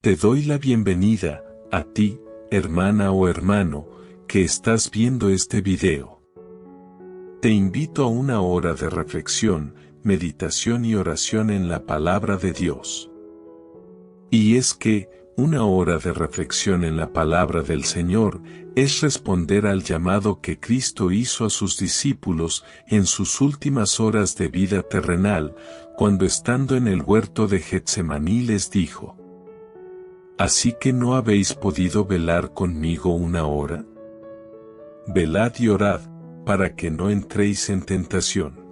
Te doy la bienvenida, a ti, hermana o hermano, que estás viendo este video. Te invito a una hora de reflexión, meditación y oración en la palabra de Dios. Y es que, una hora de reflexión en la palabra del Señor es responder al llamado que Cristo hizo a sus discípulos en sus últimas horas de vida terrenal, cuando estando en el huerto de Getsemaní les dijo: ¿Así que no habéis podido velar conmigo una hora? Velad y orad, para que no entréis en tentación.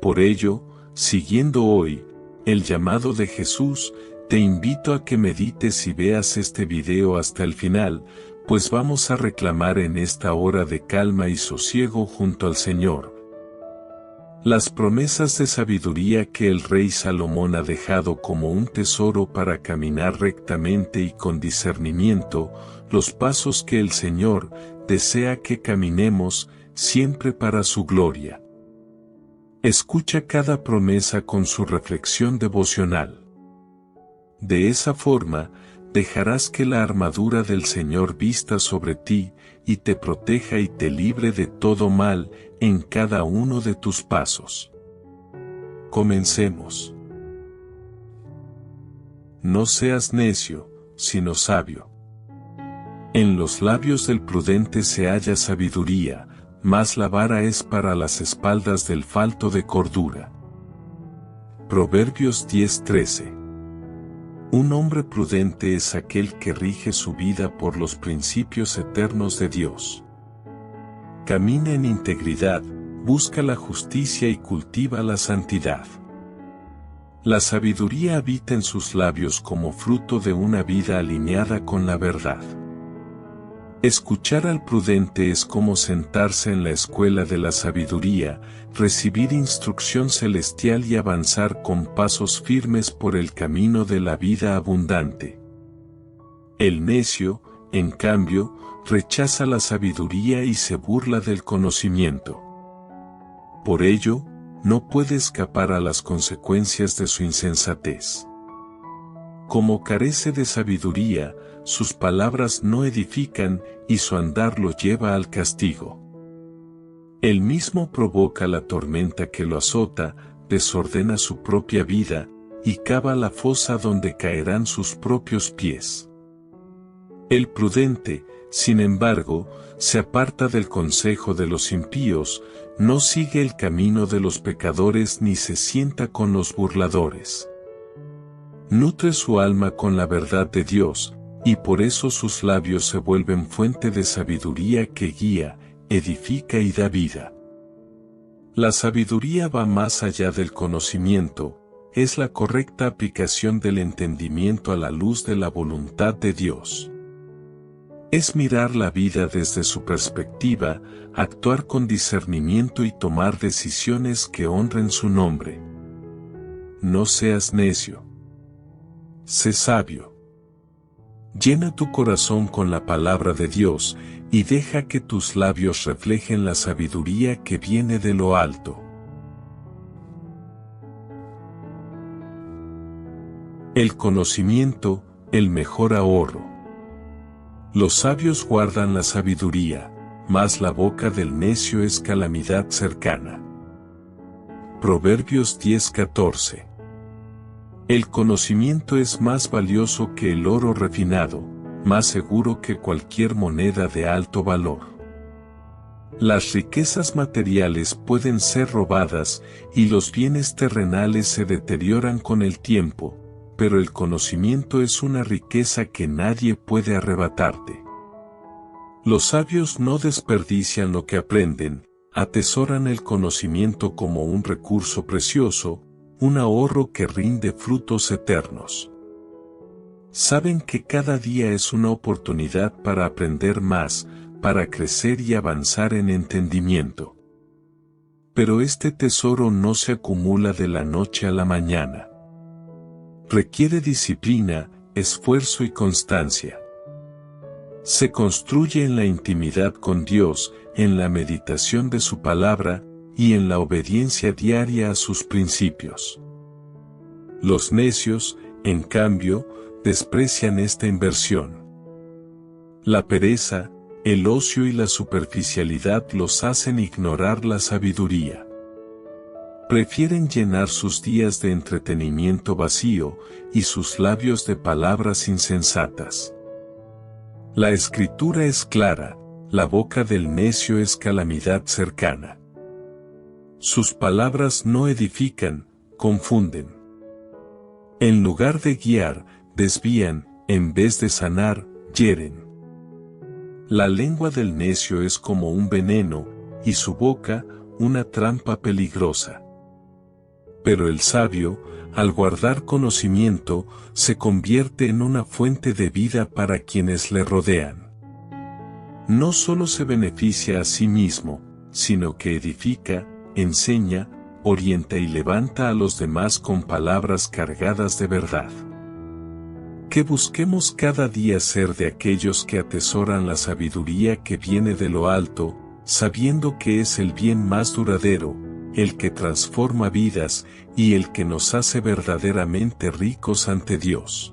Por ello, siguiendo hoy el llamado de Jesús, te invito a que medites y veas este video hasta el final, pues vamos a reclamar en esta hora de calma y sosiego junto al Señor las promesas de sabiduría que el rey Salomón ha dejado como un tesoro para caminar rectamente y con discernimiento, los pasos que el Señor desea que caminemos siempre para su gloria. Escucha cada promesa con su reflexión devocional. De esa forma, dejarás que la armadura del Señor vista sobre ti, y te proteja y te libre de todo mal, en cada uno de tus pasos. Comencemos. No seas necio, sino sabio. En los labios del prudente se halla sabiduría, mas la vara es para las espaldas del falto de cordura. Proverbios 10:13. Un hombre prudente es aquel que rige su vida por los principios eternos de Dios. Camina en integridad, busca la justicia y cultiva la santidad. La sabiduría habita en sus labios como fruto de una vida alineada con la verdad. Escuchar al prudente es como sentarse en la escuela de la sabiduría, recibir instrucción celestial y avanzar con pasos firmes por el camino de la vida abundante. El necio, en cambio, rechaza la sabiduría y se burla del conocimiento. Por ello, no puede escapar a las consecuencias de su insensatez. Como carece de sabiduría, sus palabras no edifican y su andar lo lleva al castigo. Él mismo provoca la tormenta que lo azota, desordena su propia vida, y cava la fosa donde caerán sus propios pies. El prudente, sin embargo, se aparta del consejo de los impíos, no sigue el camino de los pecadores ni se sienta con los burladores. Nutre su alma con la verdad de Dios, y por eso sus labios se vuelven fuente de sabiduría que guía, edifica y da vida. La sabiduría va más allá del conocimiento, es la correcta aplicación del entendimiento a la luz de la voluntad de Dios. Es mirar la vida desde su perspectiva, actuar con discernimiento y tomar decisiones que honren su nombre. No seas necio. Sé sabio. Llena tu corazón con la palabra de Dios, y deja que tus labios reflejen la sabiduría que viene de lo alto. El conocimiento, el mejor ahorro. Los sabios guardan la sabiduría, mas la boca del necio es calamidad cercana. Proverbios 10:14. El conocimiento es más valioso que el oro refinado, más seguro que cualquier moneda de alto valor. Las riquezas materiales pueden ser robadas y los bienes terrenales se deterioran con el tiempo, pero el conocimiento es una riqueza que nadie puede arrebatarte. Los sabios no desperdician lo que aprenden, atesoran el conocimiento como un recurso precioso, un ahorro que rinde frutos eternos. Saben que cada día es una oportunidad para aprender más, para crecer y avanzar en entendimiento. Pero este tesoro no se acumula de la noche a la mañana. Requiere disciplina, esfuerzo y constancia. Se construye en la intimidad con Dios, en la meditación de su palabra, y en la obediencia diaria a sus principios. Los necios, en cambio, desprecian esta inversión. La pereza, el ocio y la superficialidad los hacen ignorar la sabiduría. Prefieren llenar sus días de entretenimiento vacío y sus labios de palabras insensatas. La escritura es clara, la boca del necio es calamidad cercana. Sus palabras no edifican, confunden. En lugar de guiar, desvían, en vez de sanar, hieren. La lengua del necio es como un veneno, y su boca, una trampa peligrosa. Pero el sabio, al guardar conocimiento, se convierte en una fuente de vida para quienes le rodean. No solo se beneficia a sí mismo, sino que edifica, enseña, orienta y levanta a los demás con palabras cargadas de verdad. Que busquemos cada día ser de aquellos que atesoran la sabiduría que viene de lo alto, sabiendo que es el bien más duradero, el que transforma vidas y el que nos hace verdaderamente ricos ante Dios.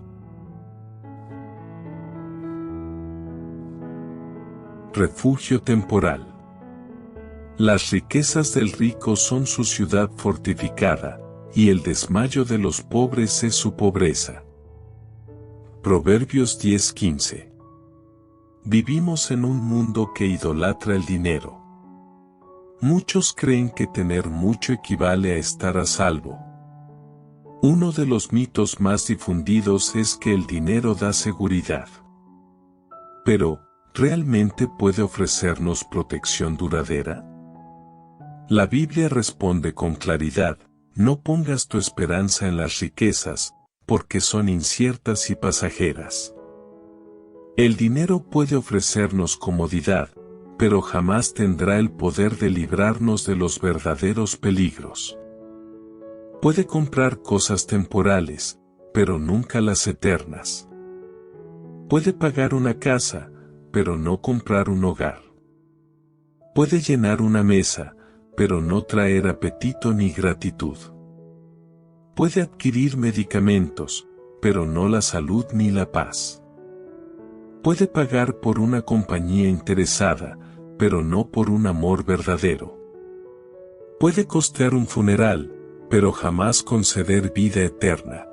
Refugio temporal. Las riquezas del rico son su ciudad fortificada, y el desmayo de los pobres es su pobreza. Proverbios 10:15. Vivimos en un mundo que idolatra el dinero. Muchos creen que tener mucho equivale a estar a salvo. Uno de los mitos más difundidos es que el dinero da seguridad. Pero, ¿realmente puede ofrecernos protección duradera? La Biblia responde con claridad: no pongas tu esperanza en las riquezas, porque son inciertas y pasajeras. El dinero puede ofrecernos comodidad, pero jamás tendrá el poder de librarnos de los verdaderos peligros. Puede comprar cosas temporales, pero nunca las eternas. Puede pagar una casa, pero no comprar un hogar. Puede llenar una mesa, pero no traer apetito ni gratitud. Puede adquirir medicamentos, pero no la salud ni la paz. Puede pagar por una compañía interesada, pero no por un amor verdadero. Puede costear un funeral, pero jamás conceder vida eterna.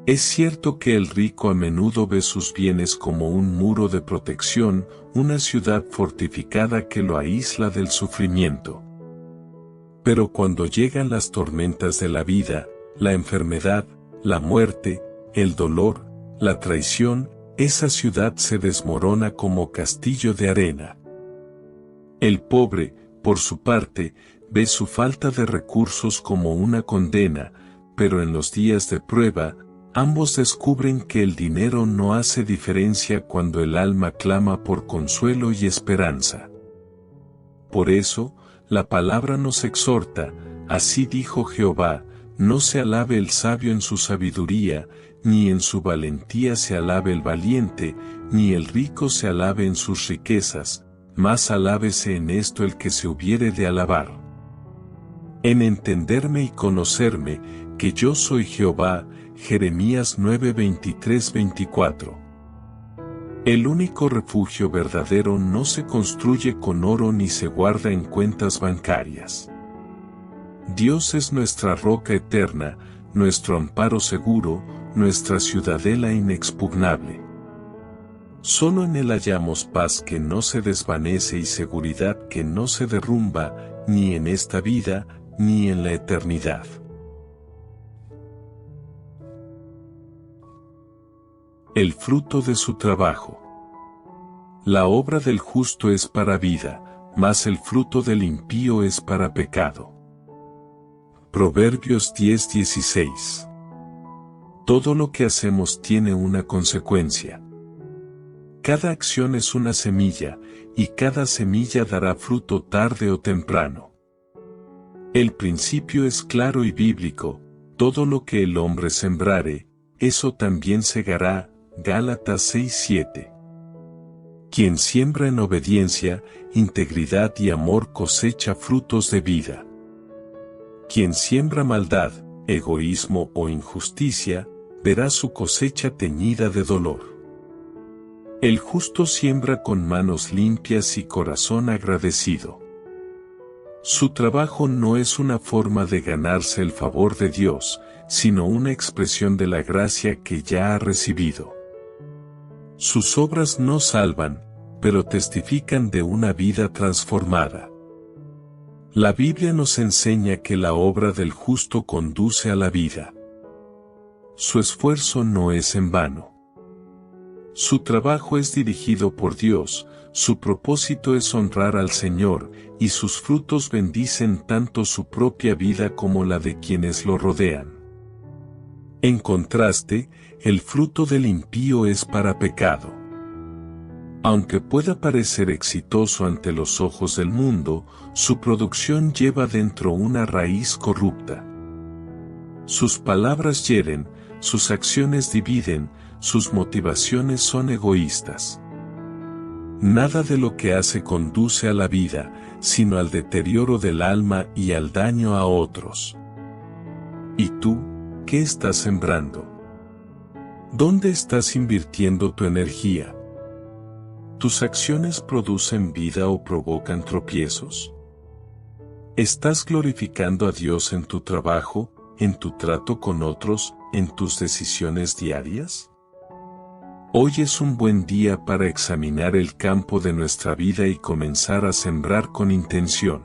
Es cierto que el rico a menudo ve sus bienes como un muro de protección, una ciudad fortificada que lo aísla del sufrimiento. Pero cuando llegan las tormentas de la vida, la enfermedad, la muerte, el dolor, la traición, esa ciudad se desmorona como castillo de arena. El pobre, por su parte, ve su falta de recursos como una condena, pero en los días de prueba, ambos descubren que el dinero no hace diferencia cuando el alma clama por consuelo y esperanza. Por eso, la palabra nos exhorta: así dijo Jehová, no se alabe el sabio en su sabiduría, ni en su valentía se alabe el valiente, ni el rico se alabe en sus riquezas, mas alábese en esto el que se hubiere de alabar. En entenderme y conocerme, que yo soy Jehová. Jeremías 9:23-24. El único refugio verdadero no se construye con oro ni se guarda en cuentas bancarias. Dios es nuestra roca eterna, nuestro amparo seguro, nuestra ciudadela inexpugnable. Solo en Él hallamos paz que no se desvanece y seguridad que no se derrumba, ni en esta vida, ni en la eternidad. El fruto de su trabajo. La obra del justo es para vida, mas el fruto del impío es para pecado. Proverbios 10:16. Todo lo que hacemos tiene una consecuencia. Cada acción es una semilla, y cada semilla dará fruto tarde o temprano. El principio es claro y bíblico: todo lo que el hombre sembrare, eso también segará. Gálatas 6:7. Quien siembra en obediencia, integridad y amor cosecha frutos de vida. Quien siembra maldad, egoísmo o injusticia, verá su cosecha teñida de dolor. El justo siembra con manos limpias y corazón agradecido. Su trabajo no es una forma de ganarse el favor de Dios, sino una expresión de la gracia que ya ha recibido. Sus obras no salvan, pero testifican de una vida transformada. La Biblia nos enseña que la obra del justo conduce a la vida. Su esfuerzo no es en vano. Su trabajo es dirigido por Dios, su propósito es honrar al Señor, y sus frutos bendicen tanto su propia vida como la de quienes lo rodean. En contraste, el fruto del impío es para pecado. Aunque pueda parecer exitoso ante los ojos del mundo, su producción lleva dentro una raíz corrupta. Sus palabras hieren, sus acciones dividen, sus motivaciones son egoístas. Nada de lo que hace conduce a la vida, sino al deterioro del alma y al daño a otros. ¿Y tú, qué estás sembrando? ¿Dónde estás invirtiendo tu energía? ¿Tus acciones producen vida o provocan tropiezos? ¿Estás glorificando a Dios en tu trabajo, en tu trato con otros, en tus decisiones diarias? Hoy es un buen día para examinar el campo de nuestra vida y comenzar a sembrar con intención.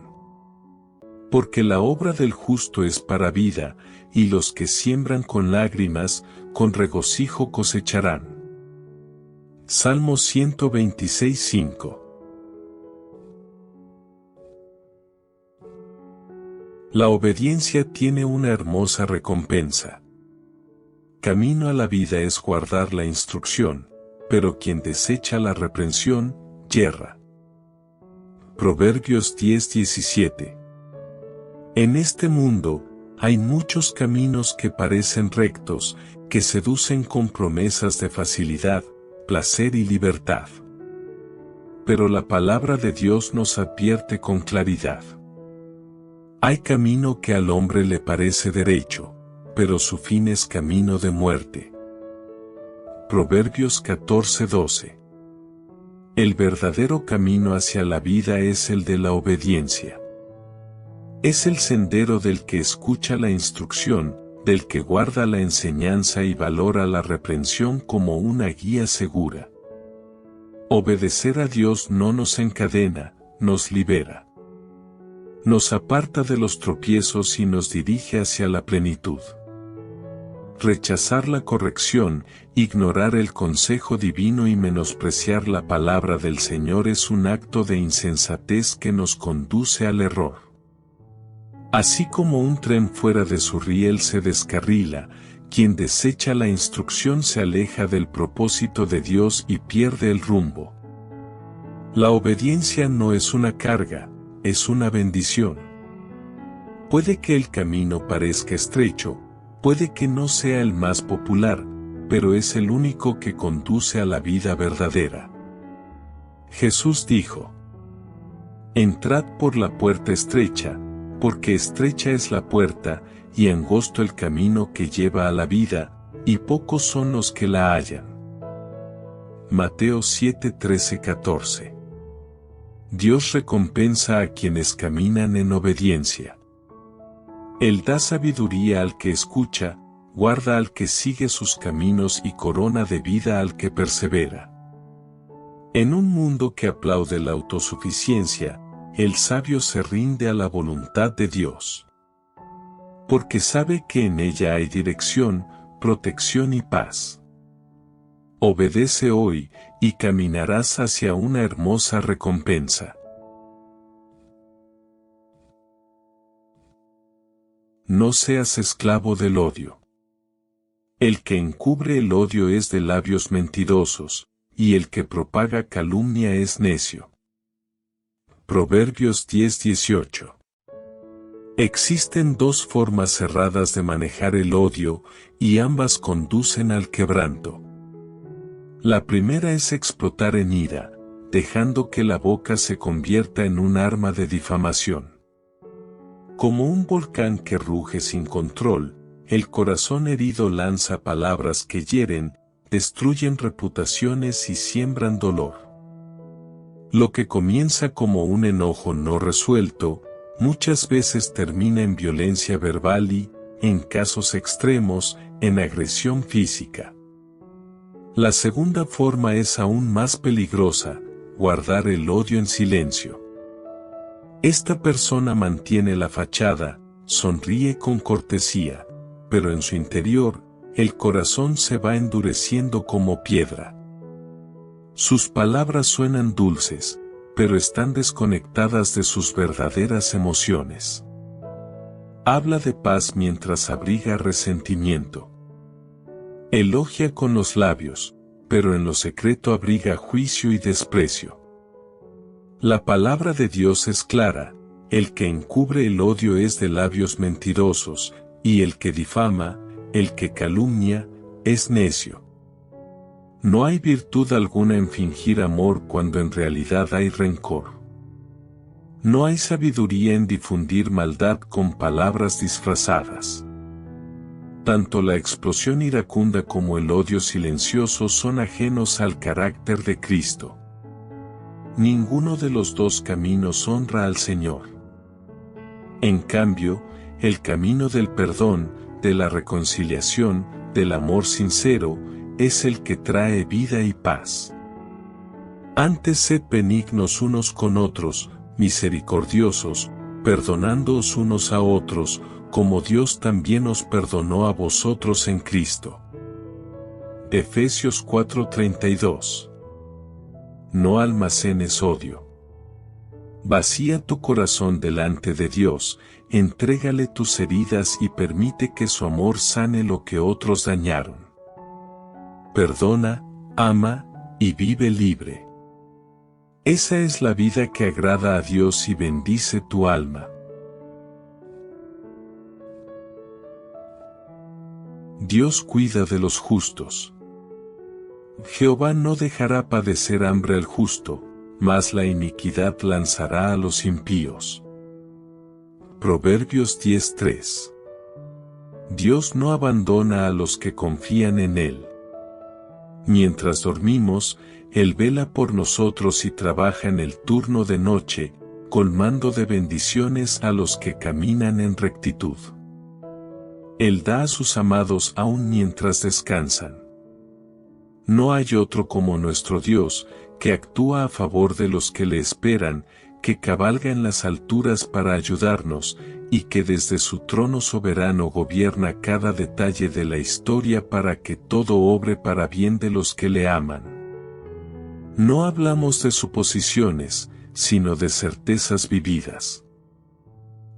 Porque la obra del justo es para vida, y los que siembran con lágrimas, con regocijo cosecharán. Salmo 126:5. La obediencia tiene una hermosa recompensa. Camino a la vida es guardar la instrucción, pero quien desecha la reprensión, yerra. Proverbios 10:17. En este mundo, hay muchos caminos que parecen rectos, que seducen con promesas de facilidad, placer y libertad. Pero la palabra de Dios nos advierte con claridad. Hay camino que al hombre le parece derecho, pero su fin es camino de muerte. Proverbios 14:12. El verdadero camino hacia la vida es el de la obediencia. Es el sendero del que escucha la instrucción, del que guarda la enseñanza y valora la reprensión como una guía segura. Obedecer a Dios no nos encadena, nos libera. Nos aparta de los tropiezos y nos dirige hacia la plenitud. Rechazar la corrección, ignorar el consejo divino y menospreciar la palabra del Señor es un acto de insensatez que nos conduce al error. Así como un tren fuera de su riel se descarrila, quien desecha la instrucción se aleja del propósito de Dios y pierde el rumbo. La obediencia no es una carga, es una bendición. Puede que el camino parezca estrecho, puede que no sea el más popular, pero es el único que conduce a la vida verdadera. Jesús dijo: Entrad por la puerta estrecha, porque estrecha es la puerta, y angosto el camino que lleva a la vida, y pocos son los que la hallan. Mateo 7:13-14. Dios recompensa a quienes caminan en obediencia. Él da sabiduría al que escucha, guarda al que sigue sus caminos y corona de vida al que persevera. En un mundo que aplaude la autosuficiencia, el sabio se rinde a la voluntad de Dios. Porque sabe que en ella hay dirección, protección y paz. Obedece hoy, y caminarás hacia una hermosa recompensa. No seas esclavo del odio. El que encubre el odio es de labios mentirosos, y el que propaga calumnia es necio. Proverbios 10:18. Existen dos formas cerradas de manejar el odio, y ambas conducen al quebranto. La primera es explotar en ira, dejando que la boca se convierta en un arma de difamación. Como un volcán que ruge sin control, el corazón herido lanza palabras que hieren, destruyen reputaciones y siembran dolor. Lo que comienza como un enojo no resuelto, muchas veces termina en violencia verbal y, en casos extremos, en agresión física. La segunda forma es aún más peligrosa, guardar el odio en silencio. Esta persona mantiene la fachada, sonríe con cortesía, pero en su interior, el corazón se va endureciendo como piedra. Sus palabras suenan dulces, pero están desconectadas de sus verdaderas emociones. Habla de paz mientras abriga resentimiento. Elogia con los labios, pero en lo secreto abriga juicio y desprecio. La palabra de Dios es clara: el que encubre el odio es de labios mentirosos, y el que difama, el que calumnia, es necio. No hay virtud alguna en fingir amor cuando en realidad hay rencor. No hay sabiduría en difundir maldad con palabras disfrazadas. Tanto la explosión iracunda como el odio silencioso son ajenos al carácter de Cristo. Ninguno de los dos caminos honra al Señor. En cambio, el camino del perdón, de la reconciliación, del amor sincero, es el que trae vida y paz. Antes sed benignos unos con otros, misericordiosos, perdonándoos unos a otros, como Dios también os perdonó a vosotros en Cristo. Efesios 4:32. No almacenes odio. Vacía tu corazón delante de Dios, entrégale tus heridas y permite que su amor sane lo que otros dañaron. Perdona, ama, y vive libre. Esa es la vida que agrada a Dios y bendice tu alma. Dios cuida de los justos. Jehová no dejará padecer hambre al justo, mas la iniquidad lanzará a los impíos. Proverbios 10:3. Dios no abandona a los que confían en Él. Mientras dormimos, Él vela por nosotros y trabaja en el turno de noche, colmando de bendiciones a los que caminan en rectitud. Él da a sus amados aún mientras descansan. No hay otro como nuestro Dios, que actúa a favor de los que le esperan, que cabalga en las alturas para ayudarnos, y que desde su trono soberano gobierna cada detalle de la historia para que todo obre para bien de los que le aman. No hablamos de suposiciones, sino de certezas vividas.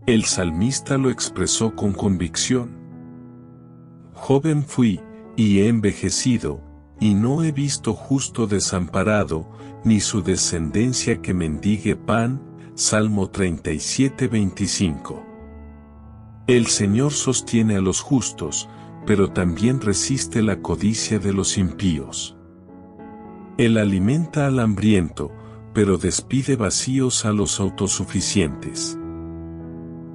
El salmista lo expresó con convicción. Joven fui, y he envejecido, y no he visto justo desamparado, ni su descendencia que mendigue pan. Salmo 37:25. El Señor sostiene a los justos, pero también resiste la codicia de los impíos. Él alimenta al hambriento, pero despide vacíos a los autosuficientes.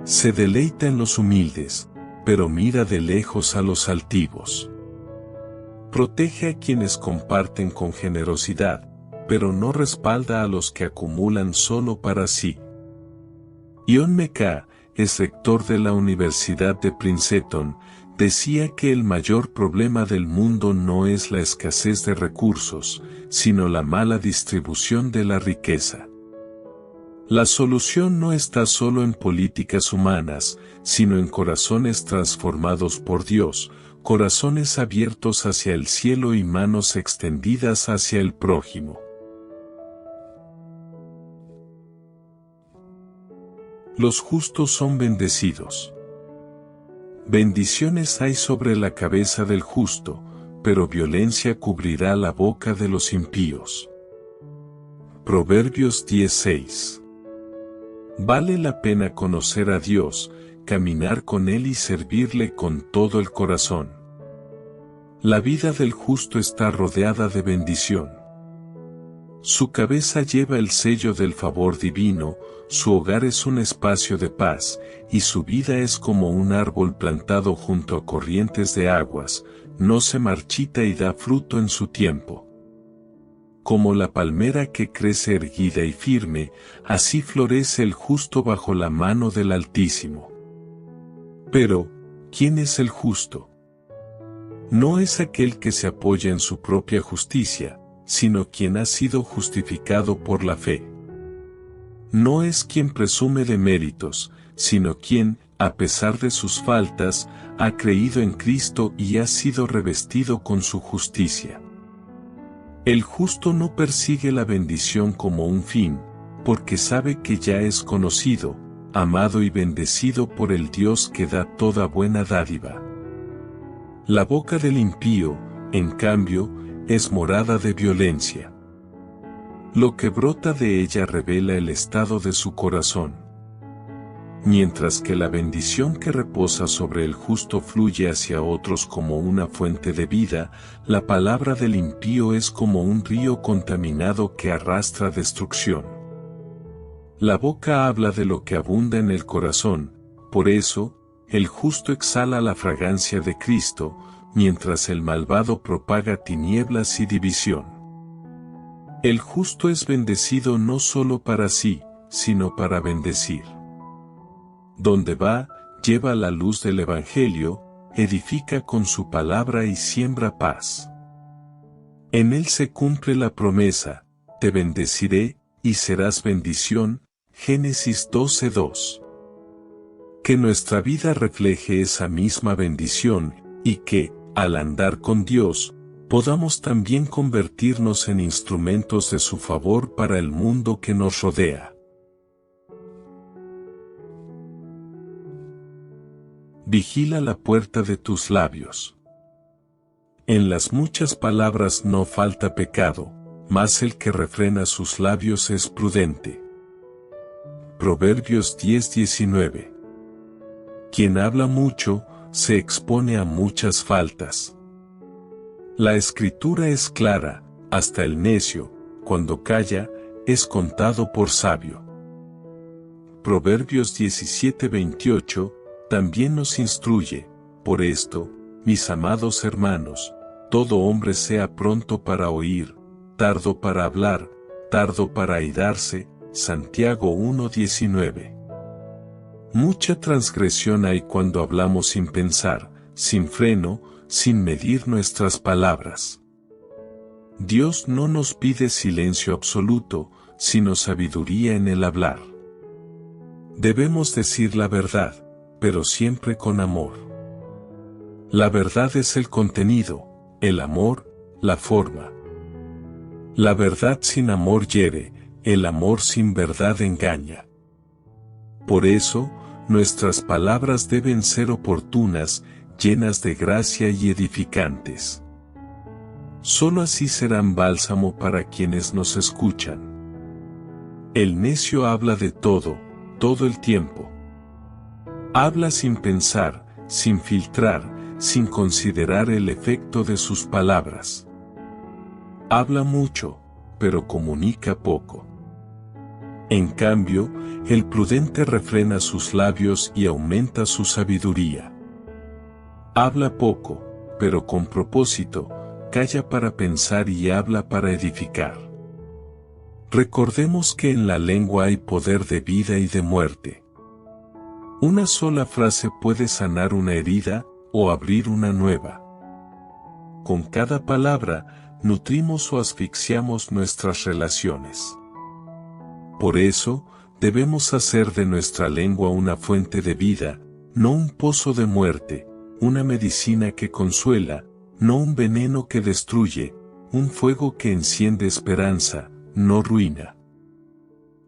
Se deleita en los humildes, pero mira de lejos a los altivos. Protege a quienes comparten con generosidad, pero no respalda a los que acumulan solo para sí. Ion Mecca, es rector de la Universidad de Princeton, decía que el mayor problema del mundo no es la escasez de recursos, sino la mala distribución de la riqueza. La solución no está solo en políticas humanas, sino en corazones transformados por Dios, corazones abiertos hacia el cielo y manos extendidas hacia el prójimo. Los justos son bendecidos. Bendiciones hay sobre la cabeza del justo, pero violencia cubrirá la boca de los impíos. Proverbios 10:6. Vale la pena conocer a Dios, caminar con Él y servirle con todo el corazón. La vida del justo está rodeada de bendición. Su cabeza lleva el sello del favor divino, su hogar es un espacio de paz, y su vida es como un árbol plantado junto a corrientes de aguas, no se marchita y da fruto en su tiempo. Como la palmera que crece erguida y firme, así florece el justo bajo la mano del Altísimo. Pero, ¿quién es el justo? No es aquel que se apoya en su propia justicia, sino quien ha sido justificado por la fe. No es quien presume de méritos, sino quien, a pesar de sus faltas, ha creído en Cristo y ha sido revestido con su justicia. El justo no persigue la bendición como un fin, porque sabe que ya es conocido, amado y bendecido por el Dios que da toda buena dádiva. La boca del impío, en cambio, es morada de violencia. Lo que brota de ella revela el estado de su corazón. Mientras que la bendición que reposa sobre el justo fluye hacia otros como una fuente de vida, la palabra del impío es como un río contaminado que arrastra destrucción. La boca habla de lo que abunda en el corazón, por eso, el justo exhala la fragancia de Cristo, mientras el malvado propaga tinieblas y división. El justo es bendecido no solo para sí, sino para bendecir. Donde va, lleva la luz del Evangelio, edifica con su palabra y siembra paz. En él se cumple la promesa, te bendeciré, y serás bendición, Génesis 12:2. Que nuestra vida refleje esa misma bendición, y que, al andar con Dios, podamos también convertirnos en instrumentos de su favor para el mundo que nos rodea. Vigila la puerta de tus labios. En las muchas palabras no falta pecado, mas el que refrena sus labios es prudente. Proverbios 10:19. Quien habla mucho, se expone a muchas faltas. La escritura es clara, hasta el necio, cuando calla, es contado por sabio. Proverbios 17:28, también nos instruye, por esto, mis amados hermanos, todo hombre sea pronto para oír, tardo para hablar, tardo para airarse, Santiago 1:19. Mucha transgresión hay cuando hablamos sin pensar, sin freno, sin medir nuestras palabras. Dios no nos pide silencio absoluto, sino sabiduría en el hablar. Debemos decir la verdad, pero siempre con amor. La verdad es el contenido, el amor, la forma. La verdad sin amor hiere, el amor sin verdad engaña. Por eso, nuestras palabras deben ser oportunas, llenas de gracia y edificantes. Solo así serán bálsamo para quienes nos escuchan. El necio habla de todo el tiempo. Habla sin pensar, sin filtrar, sin considerar el efecto de sus palabras. Habla mucho, pero comunica poco. En cambio, el prudente refrena sus labios y aumenta su sabiduría. Habla poco, pero con propósito, calla para pensar y habla para edificar. Recordemos que en la lengua hay poder de vida y de muerte. Una sola frase puede sanar una herida, o abrir una nueva. Con cada palabra, nutrimos o asfixiamos nuestras relaciones. Por eso, debemos hacer de nuestra lengua una fuente de vida, no un pozo de muerte, una medicina que consuela, no un veneno que destruye, un fuego que enciende esperanza, no ruina.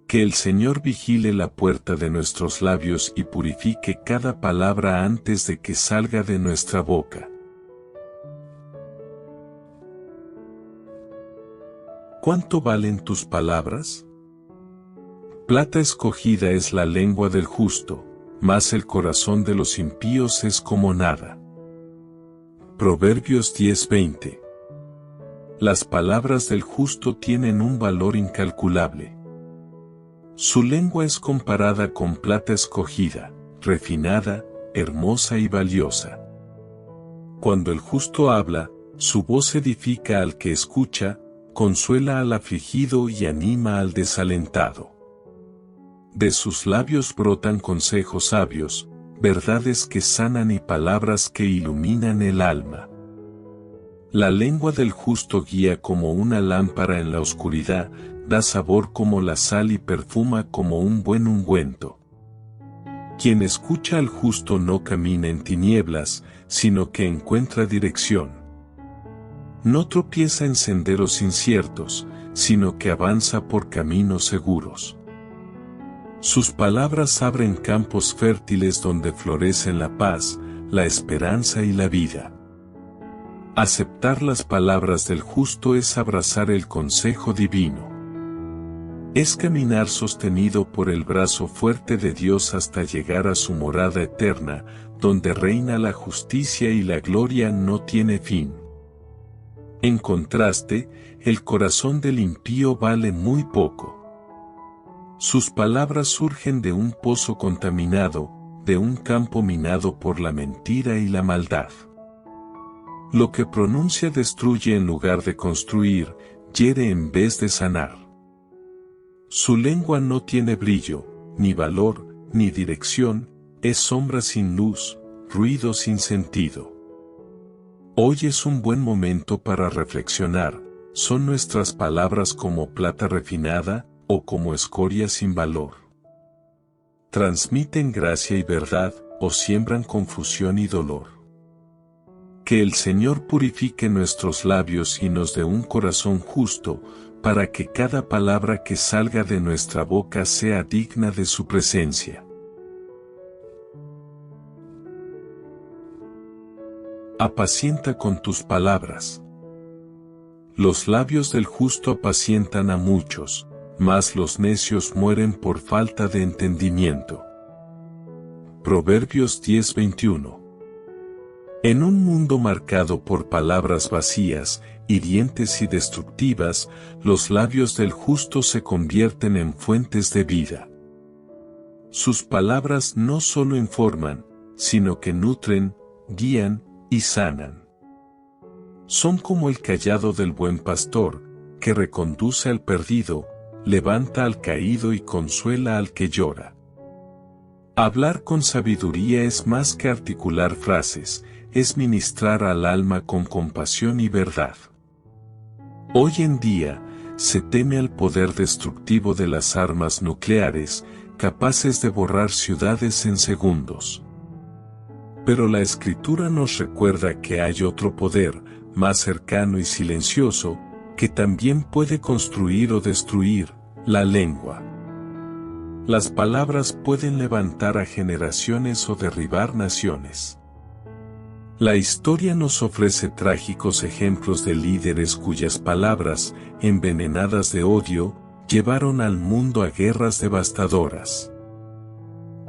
Que el Señor vigile la puerta de nuestros labios y purifique cada palabra antes de que salga de nuestra boca. ¿Cuánto valen tus palabras? Plata escogida es la lengua del justo, mas el corazón de los impíos es como nada. Proverbios 10:20. Las palabras del justo tienen un valor incalculable. Su lengua es comparada con plata escogida, refinada, hermosa y valiosa. Cuando el justo habla, su voz edifica al que escucha, consuela al afligido y anima al desalentado. De sus labios brotan consejos sabios, verdades que sanan y palabras que iluminan el alma. La lengua del justo guía como una lámpara en la oscuridad, da sabor como la sal y perfuma como un buen ungüento. Quien escucha al justo no camina en tinieblas, sino que encuentra dirección. No tropieza en senderos inciertos, sino que avanza por caminos seguros. Sus palabras abren campos fértiles donde florecen la paz, la esperanza y la vida. Aceptar las palabras del justo es abrazar el consejo divino. Es caminar sostenido por el brazo fuerte de Dios hasta llegar a su morada eterna, donde reina la justicia y la gloria no tiene fin. En contraste, el corazón del impío vale muy poco. Sus palabras surgen de un pozo contaminado, de un campo minado por la mentira y la maldad. Lo que pronuncia destruye en lugar de construir, hiere en vez de sanar. Su lengua no tiene brillo, ni valor, ni dirección, es sombra sin luz, ruido sin sentido. Hoy es un buen momento para reflexionar, ¿son nuestras palabras como plata refinada, o como escoria sin valor? ¿Transmiten gracia y verdad, o siembran confusión y dolor? Que el Señor purifique nuestros labios y nos dé un corazón justo, para que cada palabra que salga de nuestra boca sea digna de su presencia. Apacienta con tus palabras. Los labios del justo apacientan a muchos, mas los necios mueren por falta de entendimiento. Proverbios 10:21. En un mundo marcado por palabras vacías, hirientes y destructivas, los labios del justo se convierten en fuentes de vida. Sus palabras no solo informan, sino que nutren, guían y sanan. Son como el cayado del buen pastor, que reconduce al perdido, levanta al caído y consuela al que llora. Hablar con sabiduría es más que articular frases, es ministrar al alma con compasión y verdad. Hoy en día, se teme al poder destructivo de las armas nucleares, capaces de borrar ciudades en segundos. Pero la Escritura nos recuerda que hay otro poder, más cercano y silencioso, que también puede construir o destruir, la lengua. Las palabras pueden levantar a generaciones o derribar naciones. La historia nos ofrece trágicos ejemplos de líderes cuyas palabras, envenenadas de odio, llevaron al mundo a guerras devastadoras.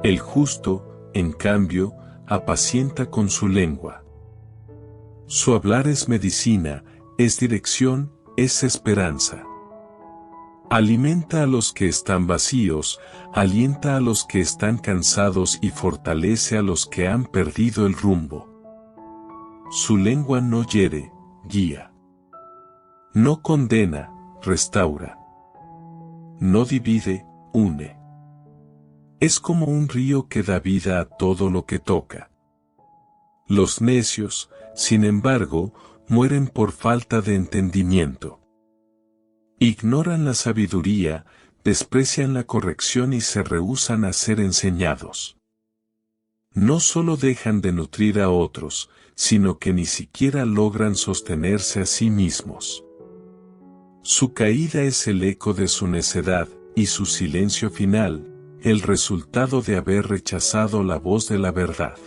El justo, en cambio, apacienta con su lengua. Su hablar es medicina, es dirección, es esperanza. Alimenta a los que están vacíos, alienta a los que están cansados y fortalece a los que han perdido el rumbo. Su lengua no hiere, guía. No condena, restaura. No divide, une. Es como un río que da vida a todo lo que toca. Los necios, sin embargo, mueren por falta de entendimiento. Ignoran la sabiduría, desprecian la corrección y se rehúsan a ser enseñados. No solo dejan de nutrir a otros, sino que ni siquiera logran sostenerse a sí mismos. Su caída es el eco de su necedad, y su silencio final, el resultado de haber rechazado la voz de la verdad.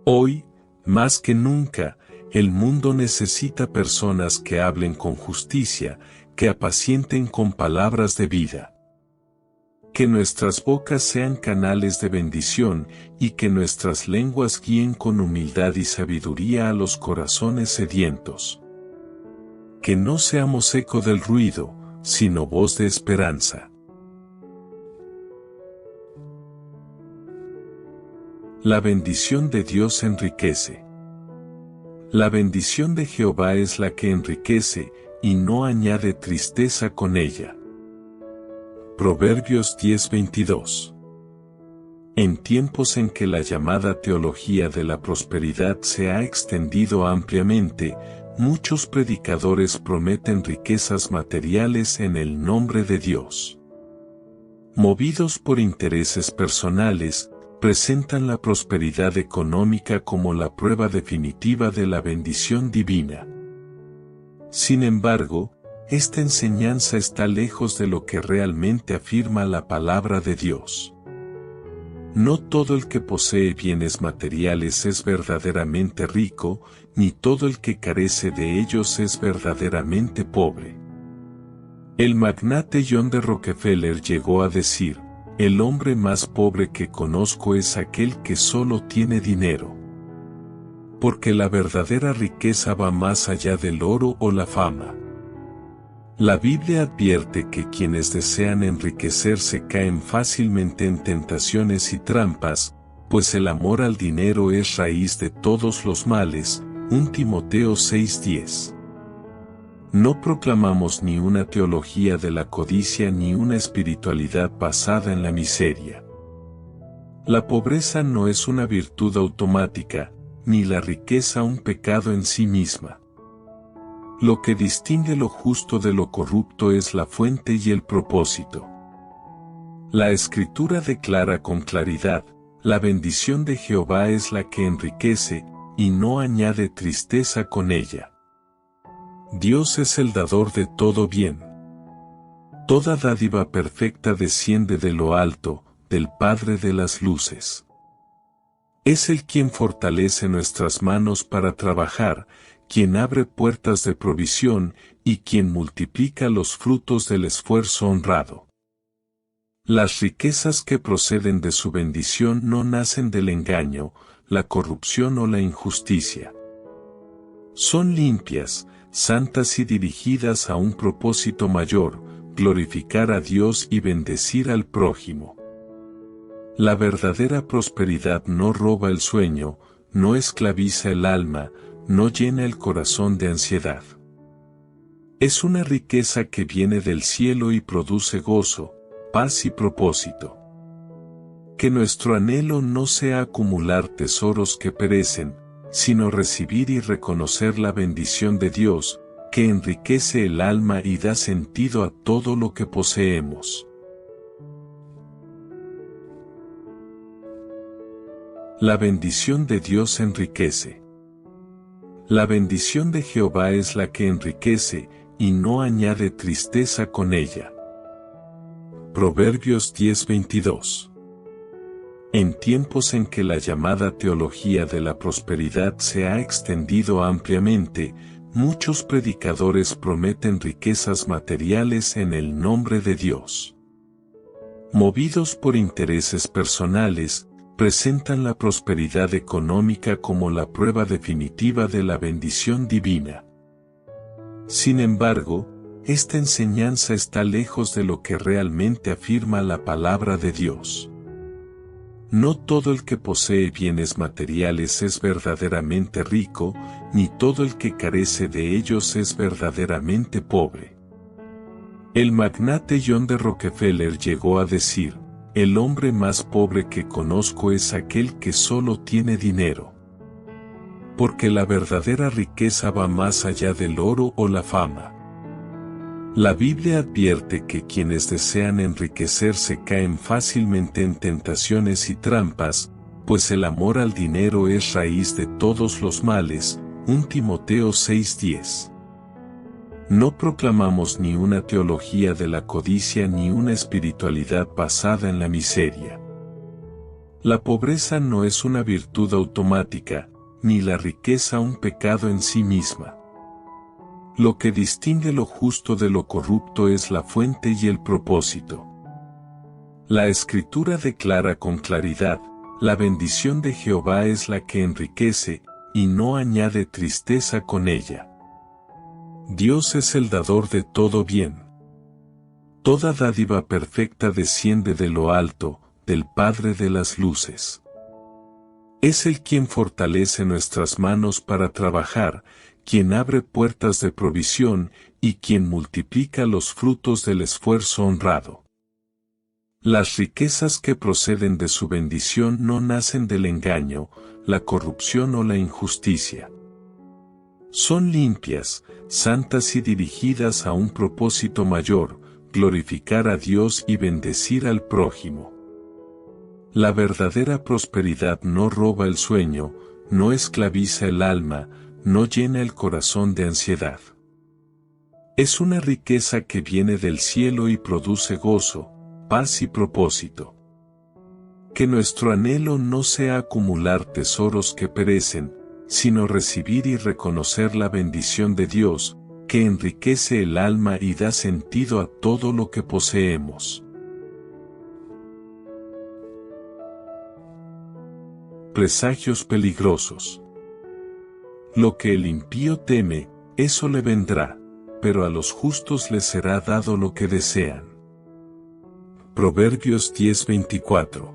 Hoy, más que nunca, el mundo necesita personas que hablen con justicia, que apacienten con palabras de vida. Que nuestras bocas sean canales de bendición, y que nuestras lenguas guíen con humildad y sabiduría a los corazones sedientos. que no seamos eco del ruido, sino voz de esperanza. La bendición de Dios enriquece. La bendición de Jehová es la que enriquece, y no añade tristeza con ella. Proverbios 10:22. En tiempos en que la llamada teología de la prosperidad se ha extendido ampliamente, muchos predicadores prometen riquezas materiales en el nombre de Dios. Movidos por intereses personales, presentan la prosperidad económica como la prueba definitiva de la bendición divina. Sin embargo, esta enseñanza está lejos de lo que realmente afirma la palabra de Dios. No todo el que posee bienes materiales es verdaderamente rico, ni todo el que carece de ellos es verdaderamente pobre. El magnate John D. Rockefeller llegó a decir: "El hombre más pobre que conozco es aquel que solo tiene dinero". Porque la verdadera riqueza va más allá del oro o la fama. La Biblia advierte que quienes desean enriquecerse caen fácilmente en tentaciones y trampas, pues el amor al dinero es raíz de todos los males. 1 Timoteo 6:10. No proclamamos ni una teología de la codicia ni una espiritualidad basada en la miseria. La pobreza no es una virtud automática, ni la riqueza un pecado en sí misma. Lo que distingue lo justo de lo corrupto es la fuente y el propósito. La Escritura declara con claridad: la bendición de Jehová es la que enriquece, y no añade tristeza con ella. Dios es el dador de todo bien. Toda dádiva perfecta desciende de lo alto, del Padre de las luces. Es Él quien fortalece nuestras manos para trabajar, quien abre puertas de provisión, y quien multiplica los frutos del esfuerzo honrado. Las riquezas que proceden de su bendición no nacen del engaño, la corrupción o la injusticia. Son limpias, santas y dirigidas a un propósito mayor: glorificar a Dios y bendecir al prójimo. La verdadera prosperidad no roba el sueño, no esclaviza el alma, no llena el corazón de ansiedad. Es una riqueza que viene del cielo y produce gozo, paz y propósito. Que nuestro anhelo no sea acumular tesoros que perecen, sino recibir y reconocer la bendición de Dios, que enriquece el alma y da sentido a todo lo que poseemos. La bendición de Dios enriquece. La bendición de Jehová es la que enriquece, y no añade tristeza con ella. Proverbios 10:22. En tiempos en que la llamada teología de la prosperidad se ha extendido ampliamente, muchos predicadores prometen riquezas materiales en el nombre de Dios. Movidos por intereses personales, presentan la prosperidad económica como la prueba definitiva de la bendición divina. Sin embargo, esta enseñanza está lejos de lo que realmente afirma la palabra de Dios. No todo el que posee bienes materiales es verdaderamente rico, ni todo el que carece de ellos es verdaderamente pobre. El magnate John D. Rockefeller llegó a decir: "El hombre más pobre que conozco es aquel que solo tiene dinero". Porque la verdadera riqueza va más allá del oro o la fama. La Biblia advierte que quienes desean enriquecerse caen fácilmente en tentaciones y trampas, pues el amor al dinero es raíz de todos los males. 1 Timoteo 6:10. No proclamamos ni una teología de la codicia ni una espiritualidad basada en la miseria. La pobreza no es una virtud automática, ni la riqueza un pecado en sí misma. Lo que distingue lo justo de lo corrupto es la fuente y el propósito. La Escritura declara con claridad: la bendición de Jehová es la que enriquece, y no añade tristeza con ella. Dios es el dador de todo bien. Toda dádiva perfecta desciende de lo alto, del Padre de las luces. Es Él quien fortalece nuestras manos para trabajar, quien abre puertas de provisión y quien multiplica los frutos del esfuerzo honrado. Las riquezas que proceden de su bendición no nacen del engaño, la corrupción o la injusticia. Son limpias, santas y dirigidas a un propósito mayor, glorificar a Dios y bendecir al prójimo. La verdadera prosperidad no roba el sueño, no esclaviza el alma, no llena el corazón de ansiedad. Es una riqueza que viene del cielo y produce gozo, paz y propósito. Que nuestro anhelo no sea acumular tesoros que perecen, sino recibir y reconocer la bendición de Dios, que enriquece el alma y da sentido a todo lo que poseemos. Presagios peligrosos. Lo que el impío teme, eso le vendrá, pero a los justos les será dado lo que desean. Proverbios 10:24.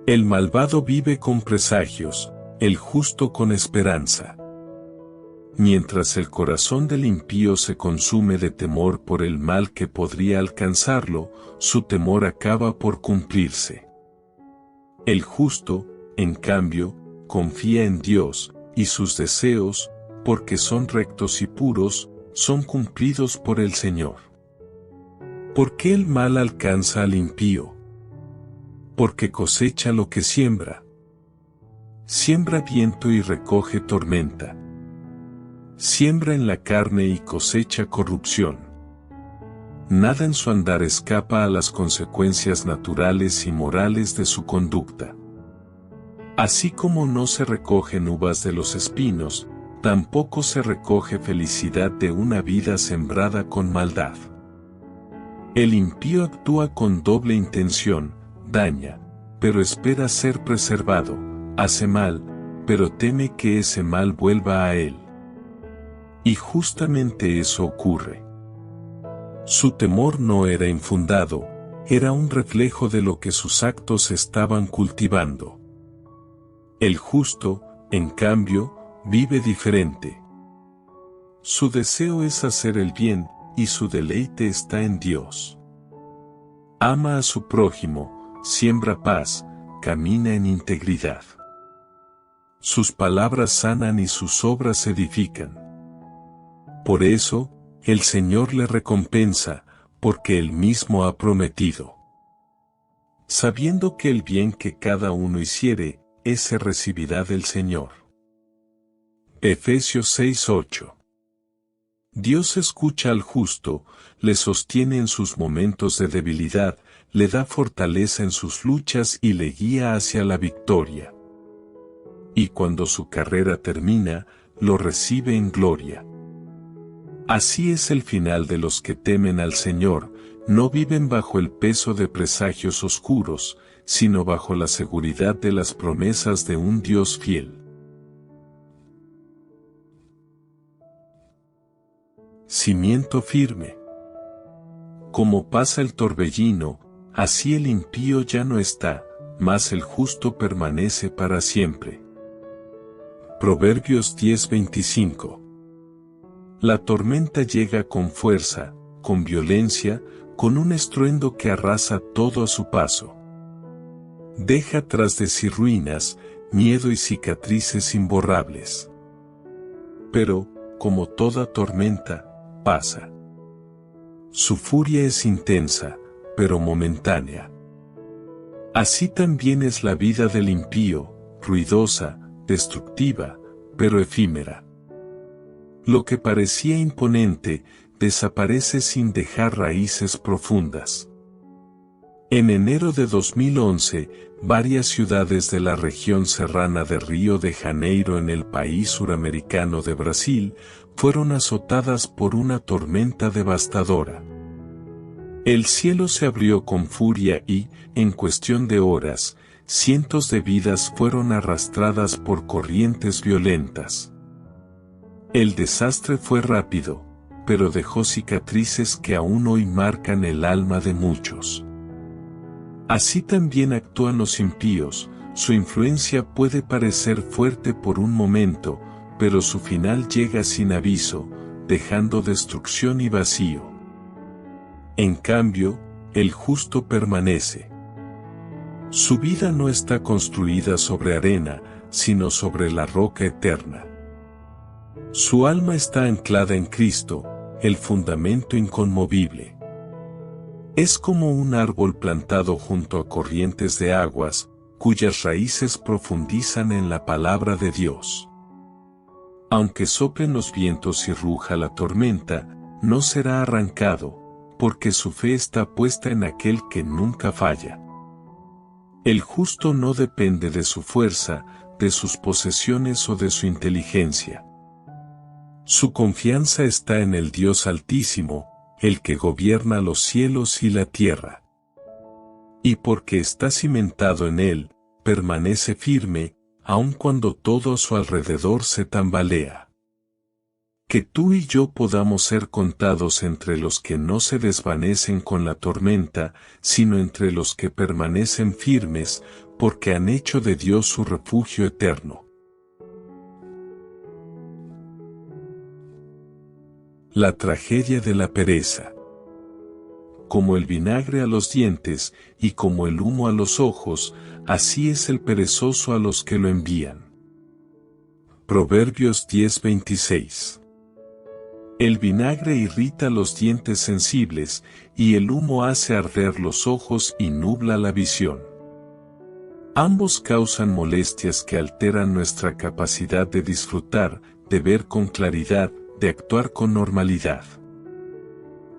El malvado vive con presagios, el justo con esperanza. Mientras el corazón del impío se consume de temor por el mal que podría alcanzarlo, su temor acaba por cumplirse. El justo, en cambio, confía en Dios, y sus deseos, porque son rectos y puros, son cumplidos por el Señor. ¿Por qué el mal alcanza al impío? Porque cosecha lo que siembra. Siembra viento y recoge tormenta. Siembra en la carne y cosecha corrupción. Nada en su andar escapa a las consecuencias naturales y morales de su conducta. Así como no se recogen uvas de los espinos, tampoco se recoge felicidad de una vida sembrada con maldad. El impío actúa con doble intención, daña, pero espera ser preservado, hace mal, pero teme que ese mal vuelva a él. Y justamente eso ocurre. Su temor no era infundado, era un reflejo de lo que sus actos estaban cultivando. El justo, en cambio, vive diferente. Su deseo es hacer el bien, y su deleite está en Dios. Ama a su prójimo, siembra paz, camina en integridad. Sus palabras sanan y sus obras edifican. Por eso, el Señor le recompensa, porque Él mismo ha prometido. Sabiendo que el bien que cada uno hiciere, ese recibirá del Señor. Efesios 6:8. Dios escucha al justo, le sostiene en sus momentos de debilidad, le da fortaleza en sus luchas y le guía hacia la victoria. Y cuando su carrera termina, lo recibe en gloria. Así es el final de los que temen al Señor, no viven bajo el peso de presagios oscuros, sino bajo la seguridad de las promesas de un Dios fiel. Cimiento firme. Como pasa el torbellino, así el impío ya no está, mas el justo permanece para siempre. Proverbios 10:25. La tormenta llega con fuerza, con violencia, con un estruendo que arrasa todo a su paso. Deja tras de sí ruinas, miedo y cicatrices imborrables. Pero, como toda tormenta, pasa. Su furia es intensa, pero momentánea. Así también es la vida del impío, ruidosa, destructiva, pero efímera. Lo que parecía imponente, desaparece sin dejar raíces profundas. En enero de 2011, varias ciudades de la región serrana de Río de Janeiro en el país suramericano de Brasil, fueron azotadas por una tormenta devastadora. El cielo se abrió con furia y, en cuestión de horas, cientos de vidas fueron arrastradas por corrientes violentas. El desastre fue rápido, pero dejó cicatrices que aún hoy marcan el alma de muchos. Así también actúan los impíos, su influencia puede parecer fuerte por un momento, pero su final llega sin aviso, dejando destrucción y vacío. En cambio, el justo permanece. Su vida no está construida sobre arena, sino sobre la roca eterna. Su alma está anclada en Cristo, el fundamento inconmovible. Es como un árbol plantado junto a corrientes de aguas, cuyas raíces profundizan en la palabra de Dios. Aunque soplen los vientos y ruja la tormenta, no será arrancado, porque su fe está puesta en aquel que nunca falla. El justo no depende de su fuerza, de sus posesiones o de su inteligencia. Su confianza está en el Dios Altísimo, el que gobierna los cielos y la tierra. Y porque está cimentado en él, permanece firme, aun cuando todo a su alrededor se tambalea. Que tú y yo podamos ser contados entre los que no se desvanecen con la tormenta, sino entre los que permanecen firmes, porque han hecho de Dios su refugio eterno. La tragedia de la pereza. Como el vinagre a los dientes, y como el humo a los ojos, así es el perezoso a los que lo envían. Proverbios 10:26. El vinagre irrita los dientes sensibles, y el humo hace arder los ojos y nubla la visión. Ambos causan molestias que alteran nuestra capacidad de disfrutar, de ver con claridad, de actuar con normalidad.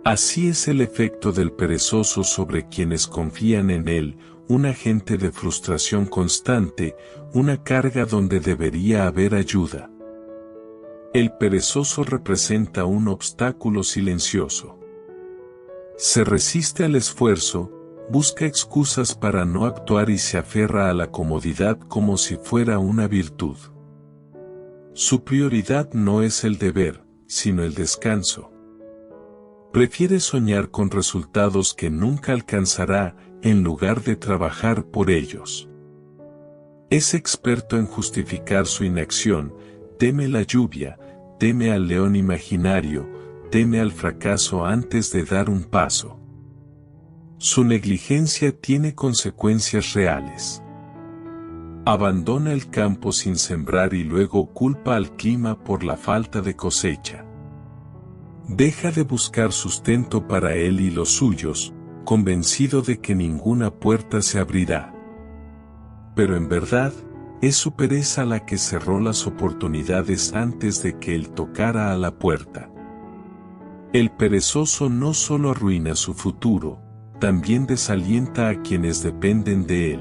Así es el efecto del perezoso sobre quienes confían en él, un agente de frustración constante, una carga donde debería haber ayuda. El perezoso representa un obstáculo silencioso. Se resiste al esfuerzo, busca excusas para no actuar y se aferra a la comodidad como si fuera una virtud. Su prioridad no es el deber, sino el descanso. Prefiere soñar con resultados que nunca alcanzará, en lugar de trabajar por ellos. Es experto en justificar su inacción, teme la lluvia, teme al león imaginario, teme al fracaso antes de dar un paso. Su negligencia tiene consecuencias reales. Abandona el campo sin sembrar y luego culpa al clima por la falta de cosecha. Deja de buscar sustento para él y los suyos, convencido de que ninguna puerta se abrirá. Pero en verdad, es su pereza la que cerró las oportunidades antes de que él tocara a la puerta. El perezoso no solo arruina su futuro, también desalienta a quienes dependen de él.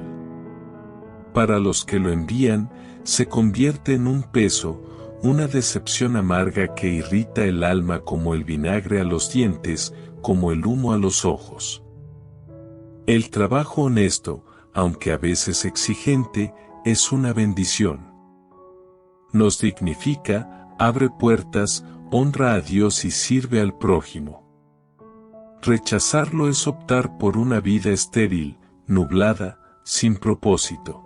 Para los que lo envían, se convierte en un peso, una decepción amarga que irrita el alma como el vinagre a los dientes, como el humo a los ojos. El trabajo honesto, aunque a veces exigente, es una bendición. Nos dignifica, abre puertas, honra a Dios y sirve al prójimo. Rechazarlo es optar por una vida estéril, nublada, sin propósito.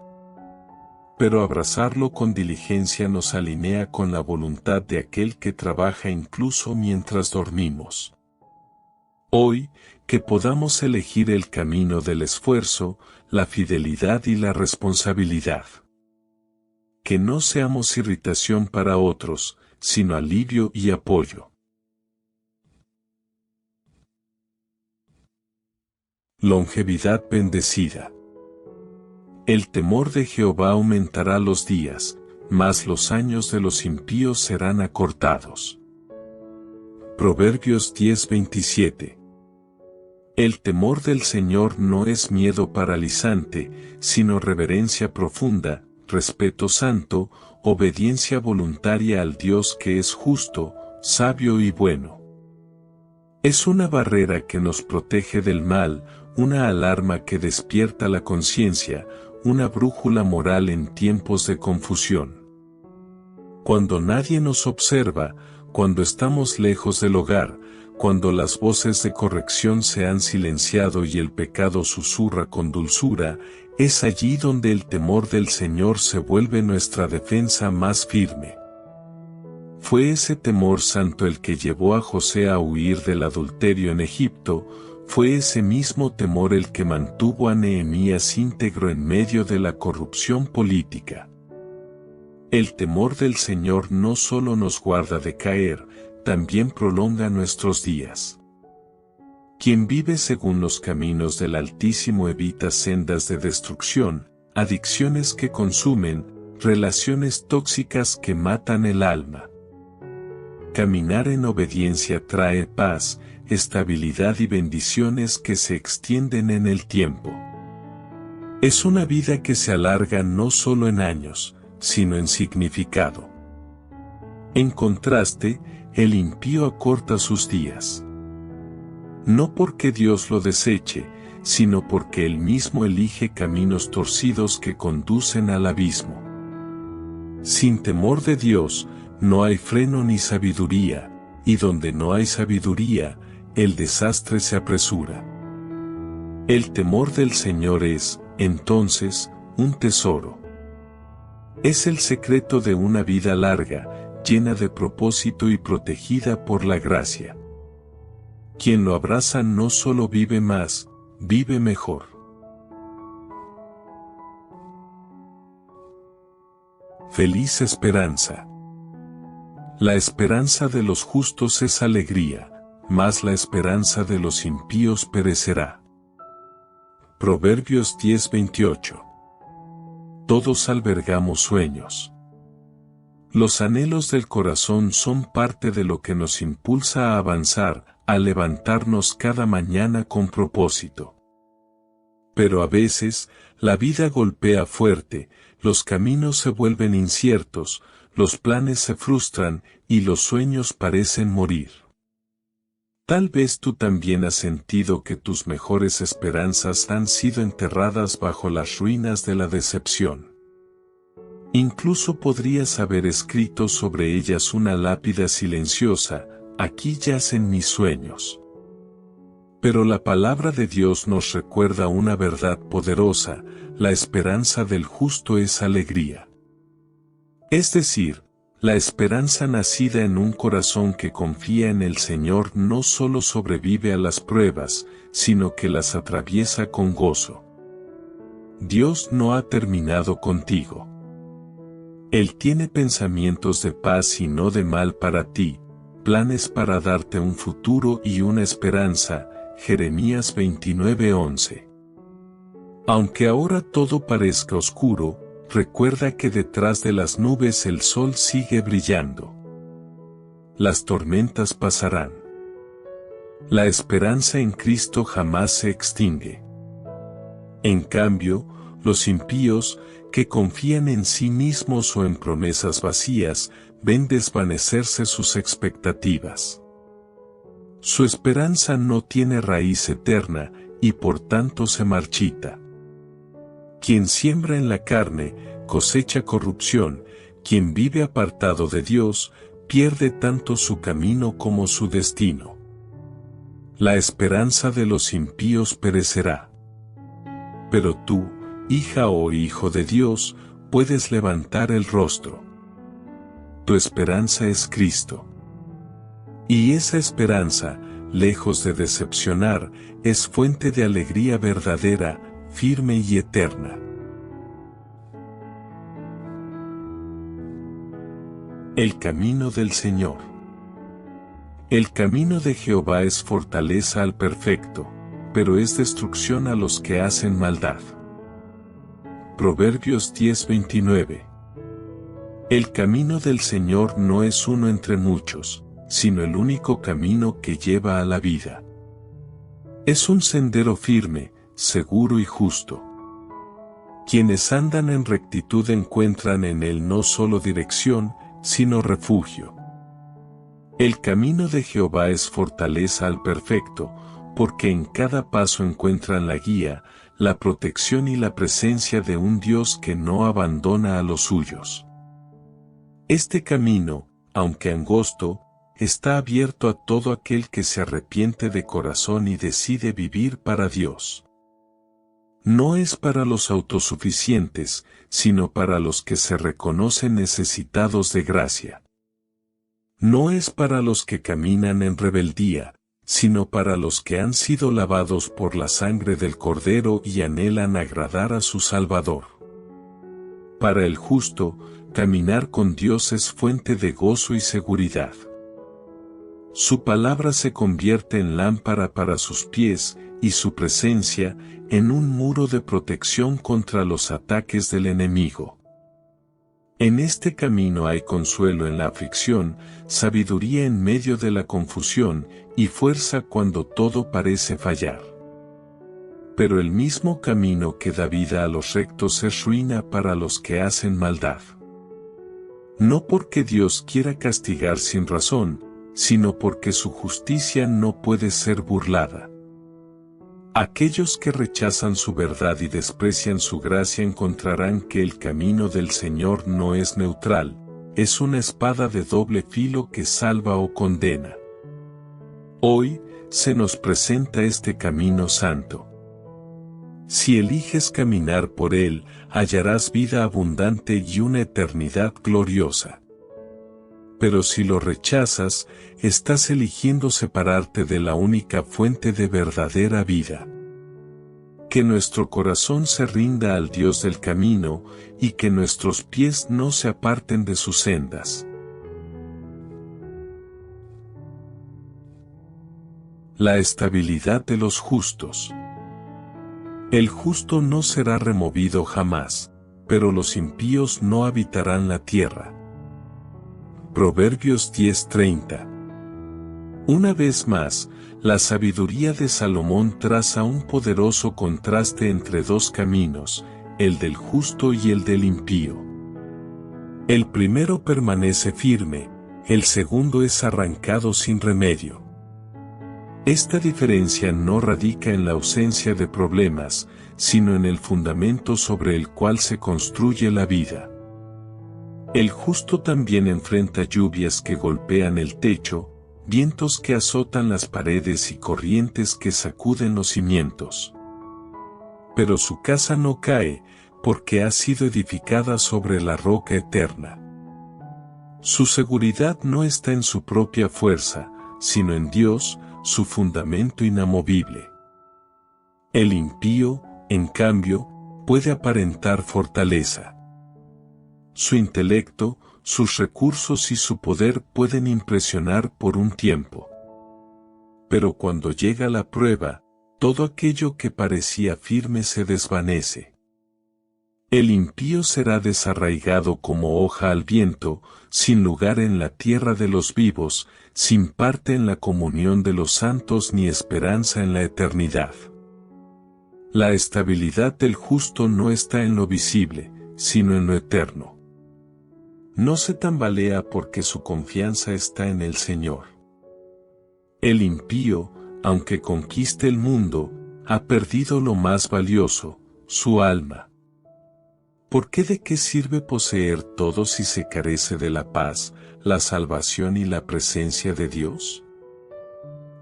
Pero abrazarlo con diligencia nos alinea con la voluntad de aquel que trabaja incluso mientras dormimos. Hoy, que podamos elegir el camino del esfuerzo, la fidelidad y la responsabilidad. Que no seamos irritación para otros, sino alivio y apoyo. Longevidad bendecida. El temor de Jehová aumentará los días, mas los años de los impíos serán acortados. Proverbios 10:27. El temor del Señor no es miedo paralizante, sino reverencia profunda, respeto santo, obediencia voluntaria al Dios que es justo, sabio y bueno. Es una barrera que nos protege del mal, una alarma que despierta la conciencia, una brújula moral en tiempos de confusión. Cuando nadie nos observa, cuando estamos lejos del hogar, cuando las voces de corrección se han silenciado y el pecado susurra con dulzura, es allí donde el temor del Señor se vuelve nuestra defensa más firme. Fue ese temor santo el que llevó a José a huir del adulterio en Egipto, fue ese mismo temor el que mantuvo a Nehemías íntegro en medio de la corrupción política. El temor del Señor no solo nos guarda de caer, también prolonga nuestros días. Quien vive según los caminos del Altísimo evita sendas de destrucción, adicciones que consumen, relaciones tóxicas que matan el alma. Caminar en obediencia trae paz, estabilidad y bendiciones que se extienden en el tiempo. Es una vida que se alarga no solo en años, sino en significado. En contraste, el impío acorta sus días. No porque Dios lo deseche, sino porque él mismo elige caminos torcidos que conducen al abismo. Sin temor de Dios, no hay freno ni sabiduría, y donde no hay sabiduría, el desastre se apresura. El temor del Señor es, entonces, un tesoro. Es el secreto de una vida larga, llena de propósito y protegida por la gracia. Quien lo abraza no solo vive más, vive mejor. Feliz esperanza. La esperanza de los justos es alegría, mas la esperanza de los impíos perecerá. Proverbios 10:28. Todos albergamos sueños. Los anhelos del corazón son parte de lo que nos impulsa a avanzar, a levantarnos cada mañana con propósito. Pero a veces, la vida golpea fuerte, los caminos se vuelven inciertos, los planes se frustran y los sueños parecen morir. Tal vez tú también has sentido que tus mejores esperanzas han sido enterradas bajo las ruinas de la decepción. Incluso podrías haber escrito sobre ellas una lápida silenciosa: aquí yacen mis sueños. Pero la palabra de Dios nos recuerda una verdad poderosa: la esperanza del justo es alegría. Es decir, la esperanza nacida en un corazón que confía en el Señor no solo sobrevive a las pruebas, sino que las atraviesa con gozo. Dios no ha terminado contigo. Él tiene pensamientos de paz y no de mal para ti, planes para darte un futuro y una esperanza. Jeremías 29:11. Aunque ahora todo parezca oscuro, recuerda que detrás de las nubes el sol sigue brillando. Las tormentas pasarán. La esperanza en Cristo jamás se extingue. En cambio, los impíos, que confían en sí mismos o en promesas vacías, ven desvanecerse sus expectativas. Su esperanza no tiene raíz eterna, y por tanto se marchita. Quien siembra en la carne, cosecha corrupción; quien vive apartado de Dios, pierde tanto su camino como su destino. La esperanza de los impíos perecerá. Pero tú, hija o hijo de Dios, puedes levantar el rostro. Tu esperanza es Cristo. Y esa esperanza, lejos de decepcionar, es fuente de alegría verdadera, firme y eterna. El camino del Señor. El camino de Jehová es fortaleza al perfecto, pero es destrucción a los que hacen maldad. Proverbios 10:29. El camino del Señor no es uno entre muchos, sino el único camino que lleva a la vida. Es un sendero firme, seguro y justo. Quienes andan en rectitud encuentran en él no solo dirección, sino refugio. El camino de Jehová es fortaleza al perfecto, porque en cada paso encuentran la guía, la protección y la presencia de un Dios que no abandona a los suyos. Este camino, aunque angosto, está abierto a todo aquel que se arrepiente de corazón y decide vivir para Dios. No es para los autosuficientes, sino para los que se reconocen necesitados de gracia. No es para los que caminan en rebeldía, sino para los que han sido lavados por la sangre del Cordero y anhelan agradar a su Salvador. Para el justo, caminar con Dios es fuente de gozo y seguridad. Su palabra se convierte en lámpara para sus pies, y su presencia, en un muro de protección contra los ataques del enemigo. En este camino hay consuelo en la aflicción, sabiduría en medio de la confusión, y fuerza cuando todo parece fallar. Pero el mismo camino que da vida a los rectos es ruina para los que hacen maldad. No porque Dios quiera castigar sin razón, sino porque su justicia no puede ser burlada. Aquellos que rechazan su verdad y desprecian su gracia encontrarán que el camino del Señor no es neutral, es una espada de doble filo que salva o condena. Hoy, se nos presenta este camino santo. Si eliges caminar por él, hallarás vida abundante y una eternidad gloriosa. Pero si lo rechazas, estás eligiendo separarte de la única fuente de verdadera vida. Que nuestro corazón se rinda al Dios del camino, y que nuestros pies no se aparten de sus sendas. La estabilidad de los justos. El justo no será removido jamás, pero los impíos no habitarán la tierra. Proverbios 10:30. Una vez más, la sabiduría de Salomón traza un poderoso contraste entre dos caminos, el del justo y el del impío. El primero permanece firme, el segundo es arrancado sin remedio. Esta diferencia no radica en la ausencia de problemas, sino en el fundamento sobre el cual se construye la vida. El justo también enfrenta lluvias que golpean el techo, vientos que azotan las paredes y corrientes que sacuden los cimientos. Pero su casa no cae, porque ha sido edificada sobre la roca eterna. Su seguridad no está en su propia fuerza, sino en Dios, su fundamento inamovible. El impío, en cambio, puede aparentar fortaleza. Su intelecto, sus recursos y su poder pueden impresionar por un tiempo. Pero cuando llega la prueba, todo aquello que parecía firme se desvanece. El impío será desarraigado como hoja al viento, sin lugar en la tierra de los vivos, sin parte en la comunión de los santos ni esperanza en la eternidad. La estabilidad del justo no está en lo visible, sino en lo eterno. No se tambalea porque su confianza está en el Señor. El impío, aunque conquiste el mundo, ha perdido lo más valioso, su alma. ¿Por qué de qué sirve poseer todo si se carece de la paz, la salvación y la presencia de Dios?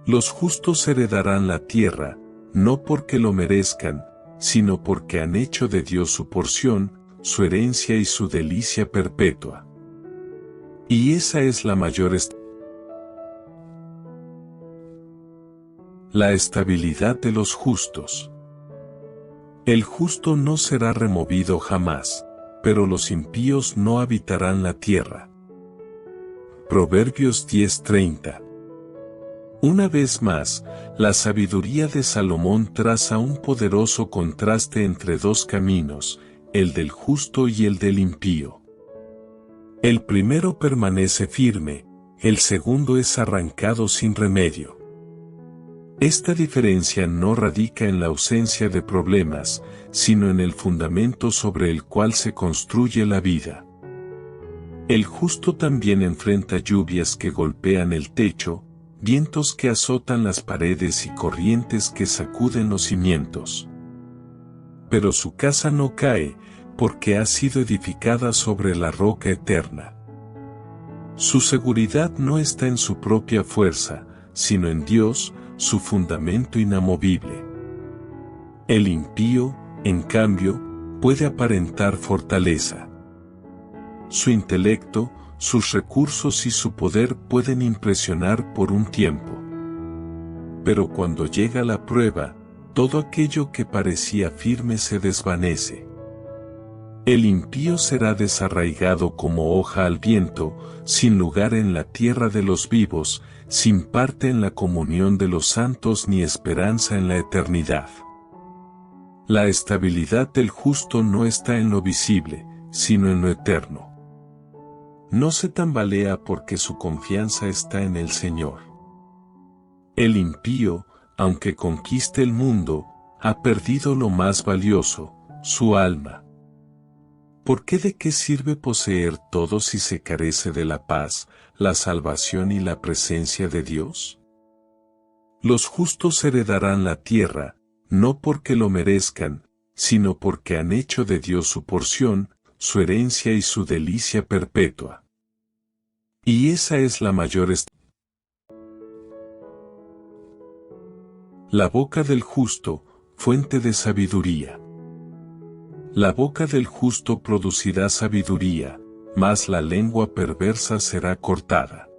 Los justos heredarán la tierra, no porque lo merezcan, sino porque han hecho de Dios su porción, su herencia y su delicia perpetua. Y esa es la mayor la estabilidad de los justos. El justo no será removido jamás, pero los impíos no habitarán la tierra. Proverbios 10:30. Una vez más, la sabiduría de Salomón traza un poderoso contraste entre dos caminos, el del justo y el del impío. El primero permanece firme, el segundo es arrancado sin remedio. Esta diferencia no radica en la ausencia de problemas, sino en el fundamento sobre el cual se construye la vida. El justo también enfrenta lluvias que golpean el techo, vientos que azotan las paredes y corrientes que sacuden los cimientos. Pero su casa no cae, porque ha sido edificada sobre la roca eterna. Su seguridad no está en su propia fuerza, sino en Dios, su fundamento inamovible. El impío, en cambio, puede aparentar fortaleza. Su intelecto, sus recursos y su poder pueden impresionar por un tiempo. Pero cuando llega la prueba, todo aquello que parecía firme se desvanece. El impío será desarraigado como hoja al viento, sin lugar en la tierra de los vivos, sin parte en la comunión de los santos ni esperanza en la eternidad. La estabilidad del justo no está en lo visible, sino en lo eterno. No se tambalea porque su confianza está en el Señor. El impío, aunque conquiste el mundo, ha perdido lo más valioso, su alma. ¿Por qué de qué sirve poseer todo si se carece de la paz, la salvación y la presencia de Dios? Los justos heredarán la tierra, no porque lo merezcan, sino porque han hecho de Dios su porción, su herencia y su delicia perpetua. Y esa es la mayor La boca del justo, fuente de sabiduría. La boca del justo producirá sabiduría, mas la lengua perversa será cortada.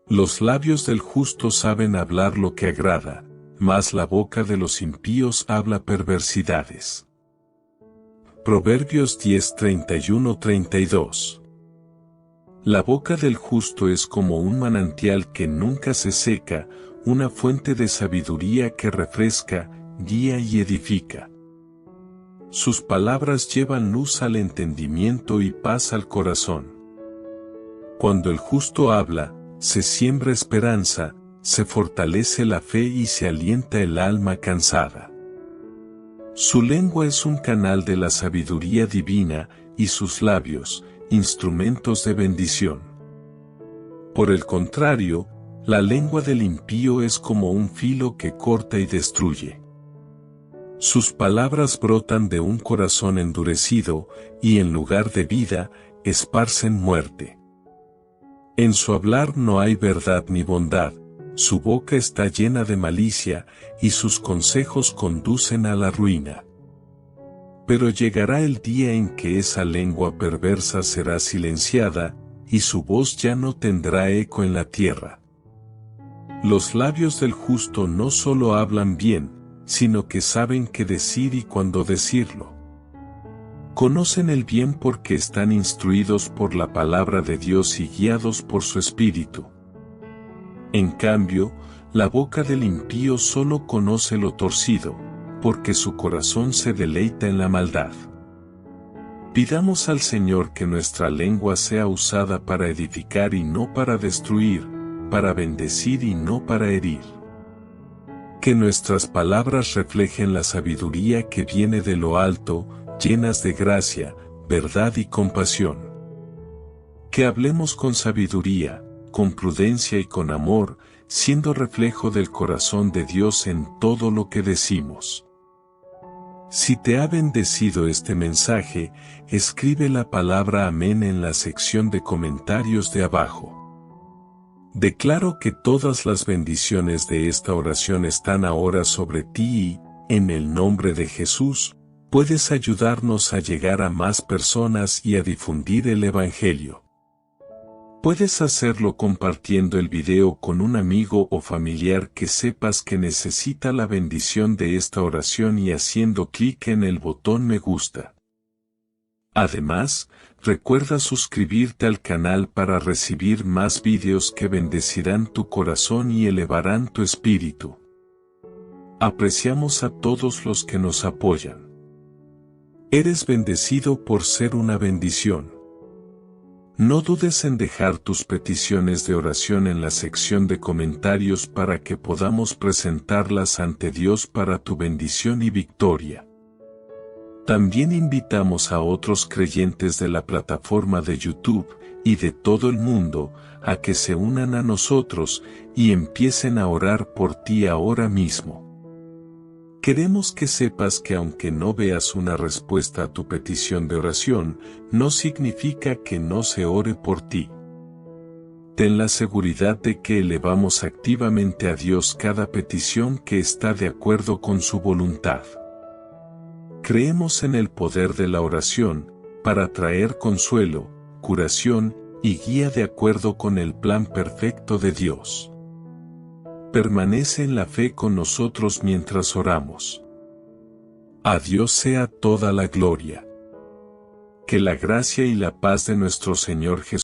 Los labios del justo saben hablar lo que agrada, mas la boca de los impíos habla perversidades. Proverbios 10:31-32. La boca del justo es como un manantial que nunca se seca, una fuente de sabiduría que refresca, guía y edifica. Sus palabras llevan luz al entendimiento y paz al corazón. Cuando el justo habla, se siembra esperanza, se fortalece la fe y se alienta el alma cansada. Su lengua es un canal de la sabiduría divina, y sus labios, instrumentos de bendición. Por el contrario, la lengua del impío es como un filo que corta y destruye. Sus palabras brotan de un corazón endurecido, y en lugar de vida, esparcen muerte. En su hablar no hay verdad ni bondad, su boca está llena de malicia, y sus consejos conducen a la ruina. Pero llegará el día en que esa lengua perversa será silenciada, y su voz ya no tendrá eco en la tierra. Los labios del justo no solo hablan bien, sino que saben qué decir y cuándo decirlo. Conocen el bien porque están instruidos por la palabra de Dios y guiados por su espíritu. En cambio, la boca del impío solo conoce lo torcido, porque su corazón se deleita en la maldad. Pidamos al Señor que nuestra lengua sea usada para edificar y no para destruir, para bendecir y no para herir. Que nuestras palabras reflejen la sabiduría que viene de lo alto, llenas de gracia, verdad y compasión. Que hablemos con sabiduría, con prudencia y con amor, siendo reflejo del corazón de Dios en todo lo que decimos. Si te ha bendecido este mensaje, escribe la palabra amén en la sección de comentarios de abajo. Declaro que todas las bendiciones de esta oración están ahora sobre ti y, en el nombre de Jesús, puedes ayudarnos a llegar a más personas y a difundir el Evangelio. Puedes hacerlo compartiendo el video con un amigo o familiar que sepas que necesita la bendición de esta oración y haciendo clic en el botón me gusta. Además, recuerda suscribirte al canal para recibir más videos que bendecirán tu corazón y elevarán tu espíritu. Apreciamos a todos los que nos apoyan. Eres bendecido por ser una bendición. No dudes en dejar tus peticiones de oración en la sección de comentarios para que podamos presentarlas ante Dios para tu bendición y victoria. También invitamos a otros creyentes de la plataforma de YouTube y de todo el mundo a que se unan a nosotros y empiecen a orar por ti ahora mismo. Queremos que sepas que aunque no veas una respuesta a tu petición de oración, no significa que no se ore por ti. Ten la seguridad de que elevamos activamente a Dios cada petición que está de acuerdo con su voluntad. Creemos en el poder de la oración, para traer consuelo, curación y guía de acuerdo con el plan perfecto de Dios. Permanece en la fe con nosotros mientras oramos. A Dios sea toda la gloria. Que la gracia y la paz de nuestro Señor Jesús